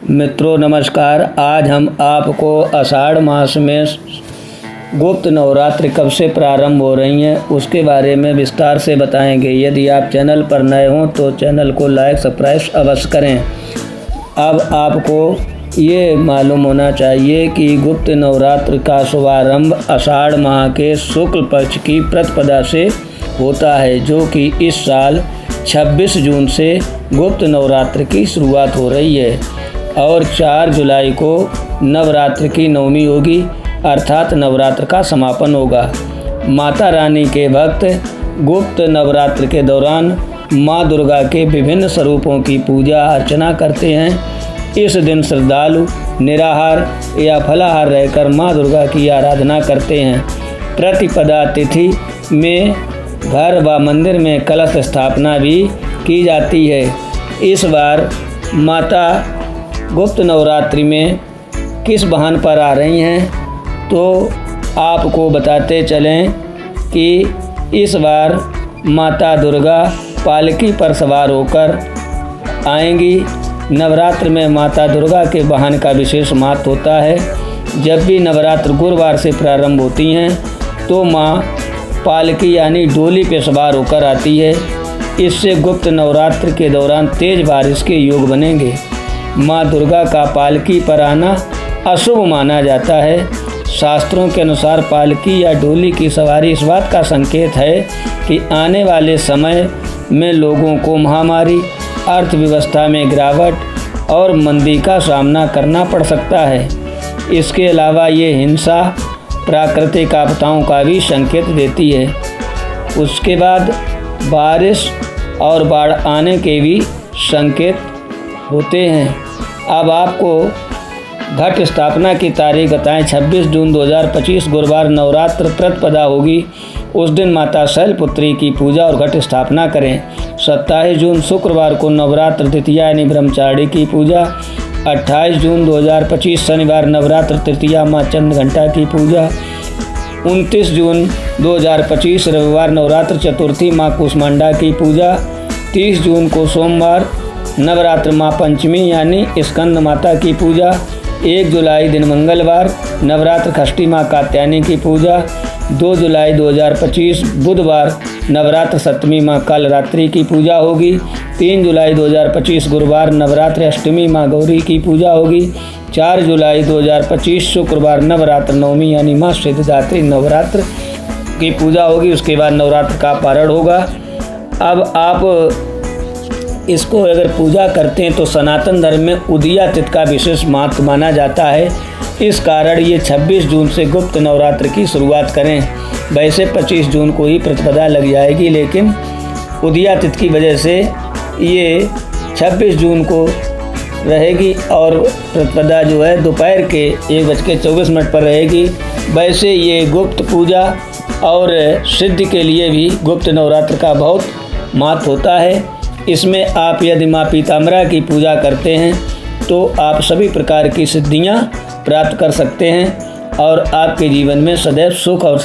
मित्रों नमस्कार। आज हम आपको आषाढ़ मास में गुप्त नवरात्रि कब से प्रारंभ हो रही हैं उसके बारे में विस्तार से बताएंगे। यदि आप चैनल पर नए हों तो चैनल को लाइक सब्सक्राइब अवश्य करें। अब आपको ये मालूम होना चाहिए कि गुप्त नवरात्र का शुभारंभ आषाढ़ माह के शुक्ल पक्ष की प्रतिपदा से होता है, जो कि इस साल 26 जून से गुप्त नवरात्र की शुरुआत हो रही है और 4 जुलाई को नवरात्र की नवमी होगी, अर्थात नवरात्र का समापन होगा। माता रानी के भक्त गुप्त नवरात्र के दौरान माँ दुर्गा के विभिन्न स्वरूपों की पूजा अर्चना करते हैं। इस दिन श्रद्धालु निराहार या फलाहार रहकर माँ दुर्गा की आराधना करते हैं। प्रतिपदा तिथि में घर व मंदिर में कलश स्थापना भी की जाती है। इस बार माता गुप्त नवरात्रि में किस वाहन पर आ रही हैं तो आपको बताते चलें कि इस बार माता दुर्गा पालकी पर सवार होकर आएंगी। नवरात्र में माता दुर्गा के वाहन का विशेष महत्व होता है। जब भी नवरात्र गुरुवार से प्रारंभ होती हैं तो माँ पालकी यानी डोली पे सवार होकर आती है। इससे गुप्त नवरात्र के दौरान तेज बारिश के योग बनेंगे। माँ दुर्गा का पालकी पर आना अशुभ माना जाता है। शास्त्रों के अनुसार पालकी या डोली की सवारी इस बात का संकेत है कि आने वाले समय में लोगों को महामारी, अर्थव्यवस्था में गिरावट और मंदी का सामना करना पड़ सकता है। इसके अलावा ये हिंसा, प्राकृतिक आपदाओं का भी संकेत देती है। उसके बाद बारिश और बाढ़ आने के भी संकेत होते हैं। अब आपको घट स्थापना की तारीख बताएं। 26 जून 2025 गुरुवार नवरात्र प्रतिपदा होगी। उस दिन माता शैलपुत्री की पूजा और घट स्थापना करें। 27 जून शुक्रवार को नवरात्र तृतीया यानी ब्रह्मचारिणी की पूजा। 28 जून 2025 शनिवार नवरात्र तृतीया माँ चंद्रघंटा की पूजा। 29 जून 2025 रविवार नवरात्र चतुर्थी माँ कुष्मांडा की पूजा। 30 जून को सोमवार नवरात्र माँ पंचमी यानी स्कंद माता की पूजा। 1 जुलाई दिन मंगलवार नवरात्र षष्ठी माँ कात्यायनी की पूजा। 2 जुलाई 2025 बुधवार नवरात्र सप्तमी माँ कालरात्रि की पूजा होगी। 3 जुलाई 2025 गुरुवार नवरात्र अष्टमी माँ गौरी की पूजा होगी। 4 जुलाई 2025 शुक्रवार नवरात्र नवमी यानी माँ सिद्धिदात्री नवरात्र की पूजा होगी। उसके बाद नवरात्र का पारण होगा। अब आप इसको अगर पूजा करते हैं तो सनातन धर्म में उदया तिथि का विशेष महत्व माना जाता है। इस कारण ये 26 जून से गुप्त नवरात्र की शुरुआत करें। वैसे 25 जून को ही प्रतिपदा लग जाएगी, लेकिन उदया तिथि की वजह से ये 26 जून को रहेगी और प्रतिपदा जो है दोपहर के 1:24 पर रहेगी। वैसे ये गुप्त पूजा और सिद्धि के लिए भी गुप्त नवरात्र का बहुत महत्व होता है। इसमें आप यदि माँ पीताम्बरा की पूजा करते हैं तो आप सभी प्रकार की सिद्धियाँ प्राप्त कर सकते हैं और आपके जीवन में सदैव सुख और